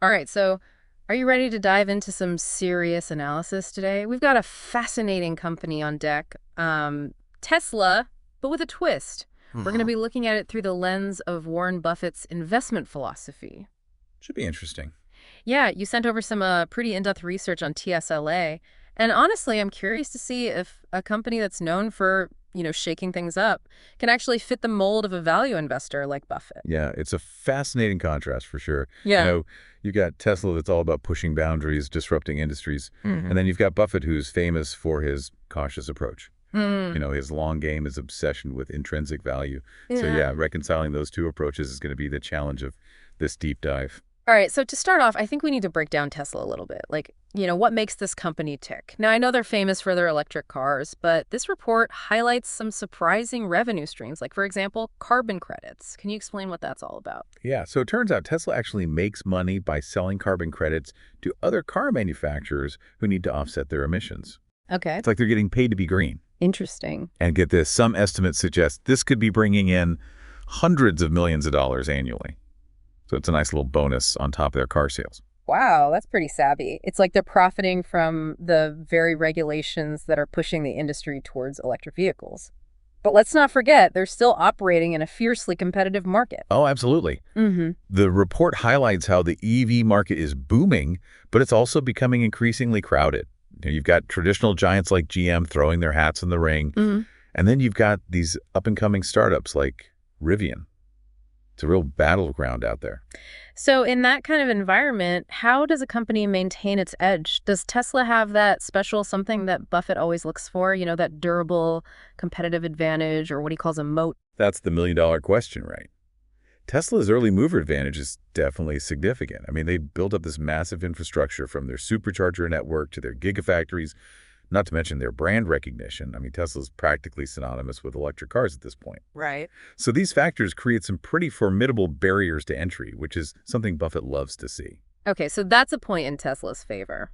All right, so are you ready to dive into some serious analysis today? We've got a fascinating company on deck, Tesla, but with a twist. We're going to Hmm. be looking at it through the lens of Warren Buffett's investment philosophy. Should be interesting. Yeah, you sent over some pretty in-depth research on TSLA, and honestly, I'm curious to see if a company that's known for, shaking things up can actually fit the mold of a value investor like Buffett. Yeah, it's a fascinating contrast for sure. You Yeah. know, you've got Tesla that's all about pushing boundaries, disrupting industries, Hmm. and then you've got Buffett who's famous for his cautious approach. Hmm. His long game, his obsession with intrinsic value. So Yeah. yeah, reconciling those two approaches is going to be the challenge of this deep dive. All right, so to start off, I think we need to break down Tesla a little bit. Like, what makes this company tick? Now, I know they're famous for their electric cars, but this report highlights some surprising revenue streams, like, for example, carbon credits. Can you explain what that's all about? Yeah, so it turns out Tesla actually makes money by selling carbon credits to other car manufacturers who need to offset their emissions. Okay. It's like they're getting paid to be green. Interesting. And get this, some estimates suggest this could be bringing in hundreds of millions of dollars annually. So it's a nice little bonus on top of their car sales. Wow, that's pretty savvy. It's like they're profiting from the very regulations that are pushing the industry towards electric vehicles. But let's not forget, they're still operating in a fiercely competitive market. Oh, absolutely. Mm-hmm. The report highlights how the EV market is booming, but it's also becoming increasingly crowded. You've got traditional giants like GM throwing their hats in the ring, Mm-hmm. and then you've got these up-and-coming startups like Rivian. It's a real battleground out there. So in that kind of environment, how does a company maintain its edge? Does Tesla have that special something that Buffett always looks for, that durable competitive advantage or what he calls a moat? That's the million-dollar question, right? Tesla's early mover advantage is definitely significant. I mean, they built up this massive infrastructure from their supercharger network to their gigafactories, not to mention their brand recognition. I mean, Tesla's practically synonymous with electric cars at this point. Right. So these factors create some pretty formidable barriers to entry, which is something Buffett loves to see. Okay, so that's a point in Tesla's favor.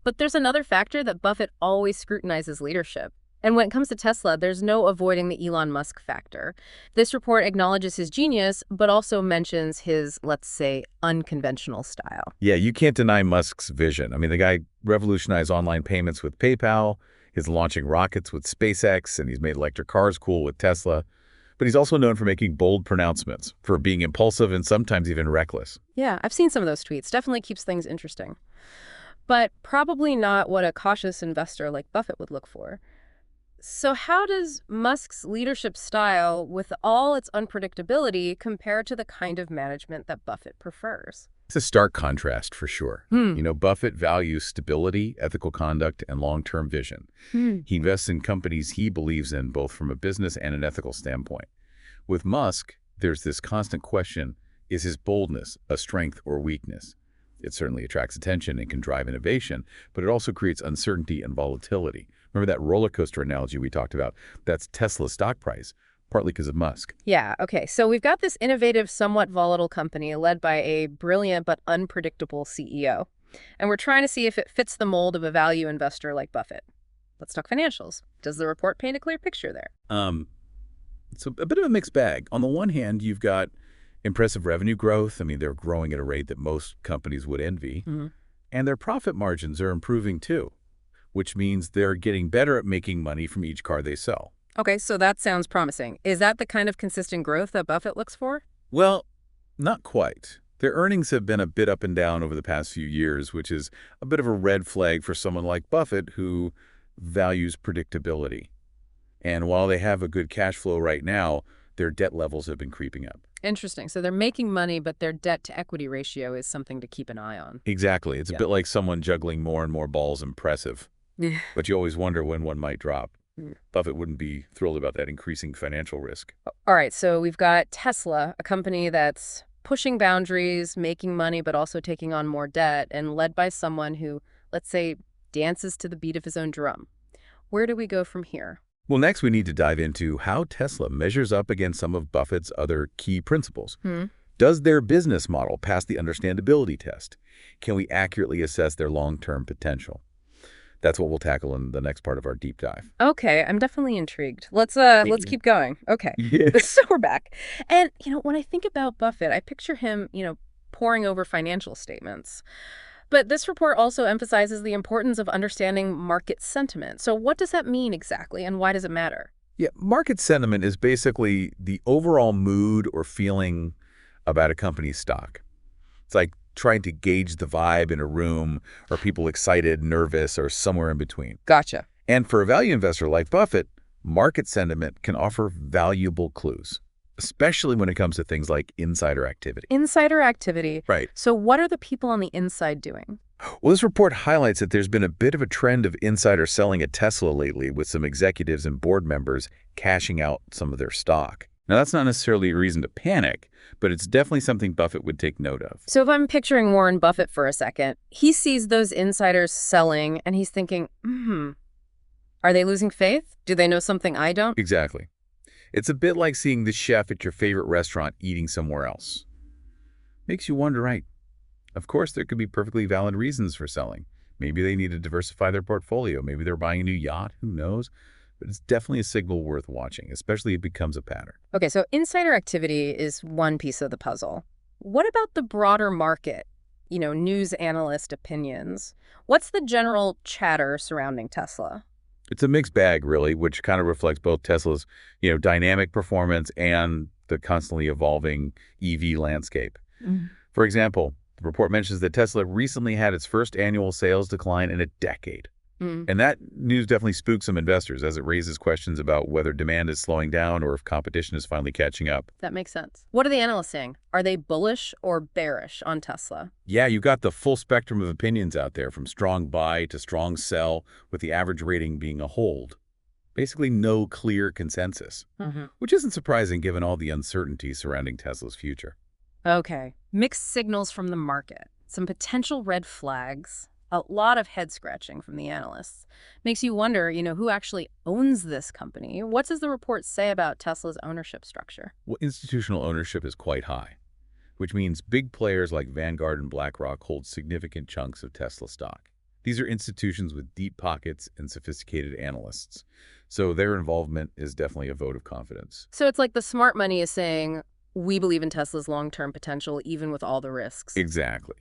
But there's another factor that Buffett always scrutinizes leadership. And when it comes to Tesla, there's no avoiding the Elon Musk factor. This report acknowledges his genius, but also mentions his, let's say, unconventional style. Yeah, you can't deny Musk's vision. I mean, the guy revolutionized online payments with PayPal, he's launching rockets with SpaceX, and he's made electric cars cool with Tesla. But he's also known for making bold pronouncements, for being impulsive and sometimes even reckless. Yeah, I've seen some of those tweets. Definitely keeps things interesting. But probably not what a cautious investor like Buffett would look for. So how does Musk's leadership style, with all its unpredictability, compare to the kind of management that Buffett prefers? It's a stark contrast for sure. Hmm. Buffett values stability, ethical conduct, and long-term vision. Hmm. He invests in companies he believes in, both from a business and an ethical standpoint. With Musk, there's this constant question, is his boldness a strength or weakness? It certainly attracts attention and can drive innovation, but it also creates uncertainty and volatility. Remember that roller coaster analogy we talked about? That's Tesla's stock price, partly because of Musk. Yeah, okay. So we've got this innovative, somewhat volatile company led by a brilliant but unpredictable CEO. And we're trying to see if it fits the mold of a value investor like Buffett. Let's talk financials. Does the report paint a clear picture there? Um, it's a bit of a mixed bag. On the one hand, you've got impressive revenue growth. I mean, they're growing at a rate that most companies would envy. Hmm. And their profit margins are improving too, which means they're getting better at making money from each car they sell. Okay, so that sounds promising. Is that the kind of consistent growth that Buffett looks for? Well, not quite. Their earnings have been a bit up and down over the past few years, which is a bit of a red flag for someone like Buffett who values predictability. And while they have a good cash flow right now, their debt levels have been creeping up. Interesting. So they're making money, but their debt to equity ratio is something to keep an eye on. Exactly. It's a Yeah. bit like someone juggling more and more balls impressive, Yeah. but you always wonder when one might drop. Mm. Buffett wouldn't be thrilled about that increasing financial risk. All right, so we've got Tesla, a company that's pushing boundaries, making money, but also taking on more debt, and led by someone who, let's say, dances to the beat of his own drum. Where do we go from here? Well, next we need to dive into how Tesla measures up against some of Buffett's other key principles. Hmm. Does their business model pass the understandability test? Can we accurately assess their long-term potential? That's what we'll tackle in the next part of our deep dive. Okay, I'm definitely intrigued. Let's Yeah. keep going. Okay. Yeah. So we're back. And, when I think about Buffett, I picture him, poring over financial statements. But this report also emphasizes the importance of understanding market sentiment. So what does that mean exactly, and why does it matter? Yeah, market sentiment is basically the overall mood or feeling about a company's stock. It's like trying to gauge the vibe in a room. Are people excited, nervous, or somewhere in between? Gotcha. And for a value investor like Buffett, market sentiment can offer valuable clues, especially when it comes to things like insider activity. Insider activity. Right. So what are the people on the inside doing? Well, this report highlights that there's been a bit of a trend of insider selling at Tesla lately, with some executives and board members cashing out some of their stock. Now, that's not necessarily a reason to panic, but it's definitely something Buffett would take note of. So if I'm picturing Warren Buffett for a second, he sees those insiders selling and he's thinking, are they losing faith? Do they know something I don't? Exactly. It's a bit like seeing the chef at your favorite restaurant eating somewhere else. Makes you wonder, right? Of course, there could be perfectly valid reasons for selling. Maybe they need to diversify their portfolio. Maybe they're buying a new yacht. Who knows? But it's definitely a signal worth watching, especially if it becomes a pattern. Okay, so insider activity is one piece of the puzzle. What about the broader market? News analyst opinions. What's the general chatter surrounding Tesla? It's a mixed bag, really, which kind of reflects both Tesla's, dynamic performance and the constantly evolving EV landscape. For example, the report mentions that Tesla recently had its first annual sales decline in a decade. And that news definitely spooks some investors, as it raises questions about whether demand is slowing down or if competition is finally catching up. That makes sense. What are the analysts saying? Are they bullish or bearish on Tesla? Yeah, you got the full spectrum of opinions out there, from strong buy to strong sell, with the average rating being a hold. Basically no clear consensus, which isn't surprising given all the uncertainty surrounding Tesla's future. Okay. Mixed signals from the market. Some potential red flags. A lot of head scratching from the analysts. Makes you wonder, who actually owns this company? What does the report say about Tesla's ownership structure? Well, institutional ownership is quite high, which means big players like Vanguard and BlackRock hold significant chunks of Tesla stock. These are institutions with deep pockets and sophisticated analysts, so their involvement is definitely a vote of confidence. So it's like the smart money is saying, we believe in Tesla's long-term potential, even with all the risks. Exactly.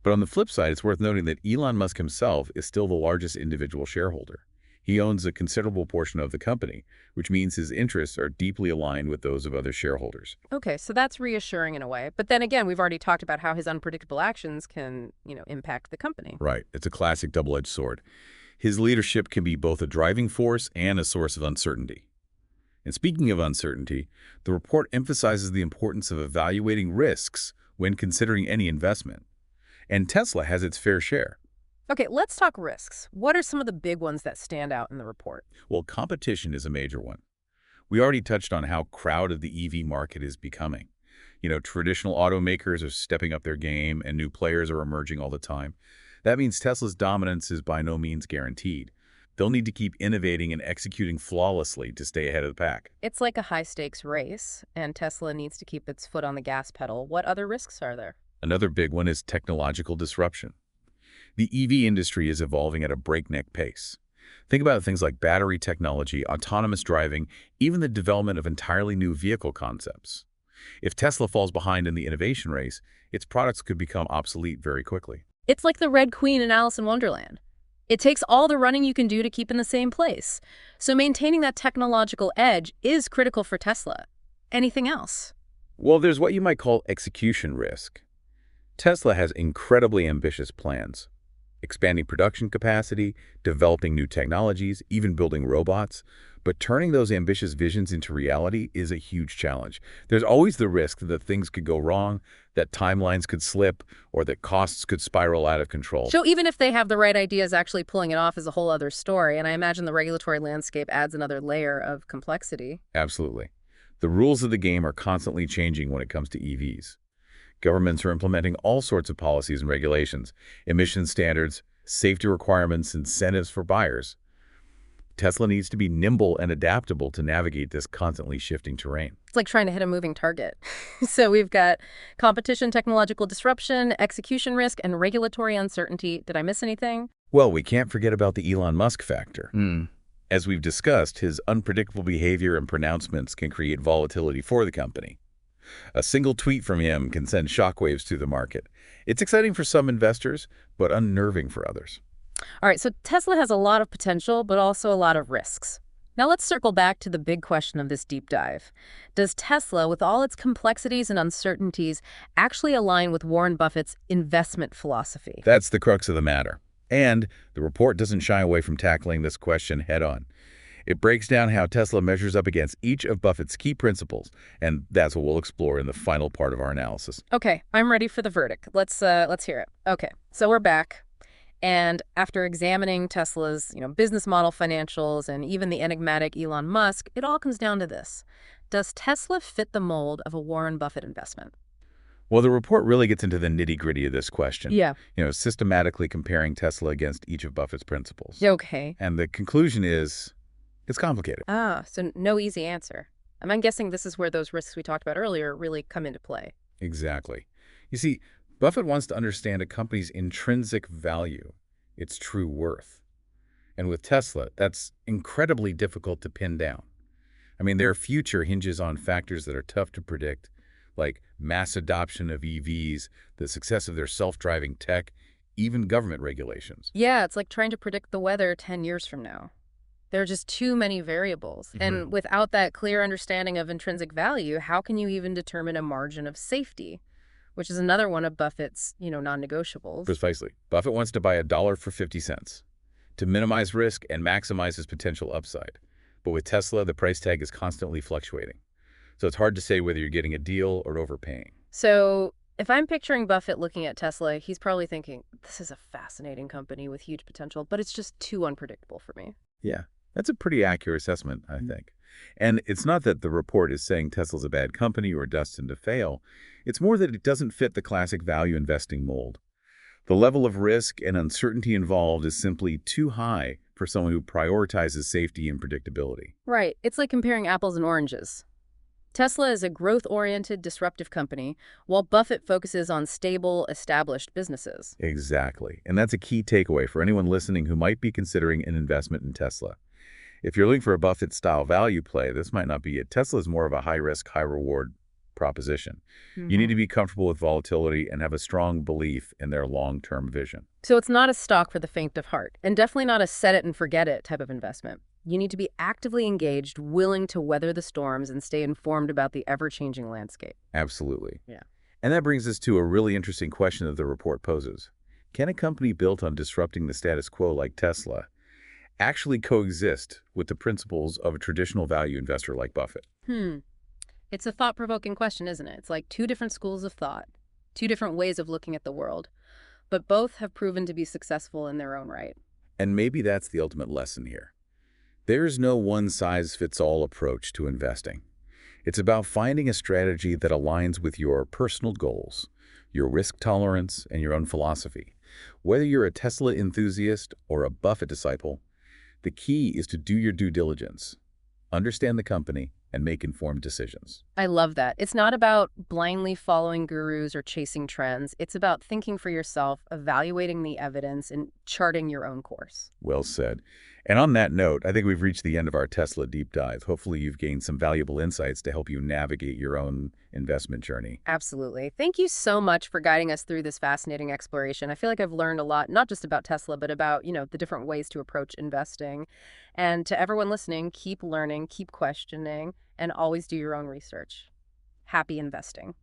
But on the flip side, it's worth noting that Elon Musk himself is still the largest individual shareholder. He owns a considerable portion of the company, which means his interests are deeply aligned with those of other shareholders. Okay, so that's reassuring in a way. But then again, we've already talked about how his unpredictable actions can, impact the company. Right. It's a classic double-edged sword. His leadership can be both a driving force and a source of uncertainty. And speaking of uncertainty, the report emphasizes the importance of evaluating risks when considering any investment. And Tesla has its fair share. Okay, let's talk risks. What are some of the big ones that stand out in the report? Well, competition is a major one. We already touched on how crowded the EV market is becoming. Traditional automakers are stepping up their game and new players are emerging all the time. That means Tesla's dominance is by no means guaranteed. They'll need to keep innovating and executing flawlessly to stay ahead of the pack. It's like a high-stakes race, and Tesla needs to keep its foot on the gas pedal. What other risks are there? Another big one is technological disruption. The EV industry is evolving at a breakneck pace. Think about things like battery technology, autonomous driving, even the development of entirely new vehicle concepts. If Tesla falls behind in the innovation race, its products could become obsolete very quickly. It's like the Red Queen in Alice in Wonderland. It takes all the running you can do to keep in the same place. So maintaining that technological edge is critical for Tesla. Anything else? Well, there's what you might call execution risk. Tesla has incredibly ambitious plans, expanding production capacity, developing new technologies, even building robots. But turning those ambitious visions into reality is a huge challenge. There's always the risk that things could go wrong, that timelines could slip, or that costs could spiral out of control. So even if they have the right ideas, actually pulling it off is a whole other story. And I imagine the regulatory landscape adds another layer of complexity. Absolutely. The rules of the game are constantly changing when it comes to EVs. Governments are implementing all sorts of policies and regulations, emission standards, safety requirements, incentives for buyers. Tesla needs to be nimble and adaptable to navigate this constantly shifting terrain. It's like trying to hit a moving target. So we've got competition, technological disruption, execution risk, and regulatory uncertainty. Did I miss anything? Well, we can't forget about the Elon Musk factor. As we've discussed, his unpredictable behavior and pronouncements can create volatility for the company. A single tweet from him can send shockwaves through the market. It's exciting for some investors, but unnerving for others. All right, so Tesla has a lot of potential, but also a lot of risks. Now let's circle back to the big question of this deep dive. Does Tesla, with all its complexities and uncertainties, actually align with Warren Buffett's investment philosophy? That's the crux of the matter. And the report doesn't shy away from tackling this question head-on. It breaks down how Tesla measures up against each of Buffett's key principles, and that's what we'll explore in the final part of our analysis. Okay, I'm ready for the verdict. Let's hear it. Okay, so we're back. And after examining Tesla's, business model financials and even the enigmatic Elon Musk, it all comes down to this. Does Tesla fit the mold of a Warren Buffett investment? Well, the report really gets into the nitty-gritty of this question, Yeah. systematically comparing Tesla against each of Buffett's principles. Okay. And the conclusion is, it's complicated. Ah, so no easy answer. I'm guessing this is where those risks we talked about earlier really come into play. Exactly. You see, Buffett wants to understand a company's intrinsic value, its true worth. And with Tesla, that's incredibly difficult to pin down. I mean, their future hinges on factors that are tough to predict, like mass adoption of EVs, the success of their self-driving tech, even government regulations. Yeah, it's like trying to predict the weather 10 years from now. There are just too many variables. And without that clear understanding of intrinsic value, how can you even determine a margin of safety, which is another one of Buffett's, non-negotiables? Precisely. Buffett wants to buy a dollar for 50 cents to minimize risk and maximize his potential upside. But with Tesla, the price tag is constantly fluctuating. So it's hard to say whether you're getting a deal or overpaying. So if I'm picturing Buffett looking at Tesla, he's probably thinking, this is a fascinating company with huge potential, but it's just too unpredictable for me. Yeah, that's a pretty accurate assessment, I think. And it's not that the report is saying Tesla's a bad company or destined to fail. It's more that it doesn't fit the classic value investing mold. The level of risk and uncertainty involved is simply too high for someone who prioritizes safety and predictability. Right. It's like comparing apples and oranges. Tesla is a growth-oriented, disruptive company, while Buffett focuses on stable, established businesses. Exactly. And that's a key takeaway for anyone listening who might be considering an investment in Tesla. If you're looking for a Buffett-style value play, this might not be it. Tesla is more of a high-risk, high-reward proposition. You need to be comfortable with volatility and have a strong belief in their long-term vision. So it's not a stock for the faint of heart, and definitely not a set it and forget it type of investment. You need to be actively engaged, willing to weather the storms, and stay informed about the ever-changing landscape. Absolutely. Yeah. And that brings us to a really interesting question that the report poses. Can a company built on disrupting the status quo like Tesla actually coexist with the principles of a traditional value investor like Buffett? It's a thought-provoking question, isn't it? It's like two different schools of thought, two different ways of looking at the world, but both have proven to be successful in their own right. And maybe that's the ultimate lesson here. There's no one-size-fits-all approach to investing. It's about finding a strategy that aligns with your personal goals, your risk tolerance, and your own philosophy. Whether you're a Tesla enthusiast or a Buffett disciple, the key is to do your due diligence, understand the company, and make informed decisions. I love that. It's not about blindly following gurus or chasing trends. It's about thinking for yourself, evaluating the evidence, and charting your own course. Well said. And on that note, I think we've reached the end of our Tesla deep dive. Hopefully you've gained some valuable insights to help you navigate your own investment journey. Absolutely. Thank you so much for guiding us through this fascinating exploration. I feel like I've learned a lot, not just about Tesla, but about, the different ways to approach investing. And to everyone listening, keep learning, keep questioning, and always do your own research. Happy investing.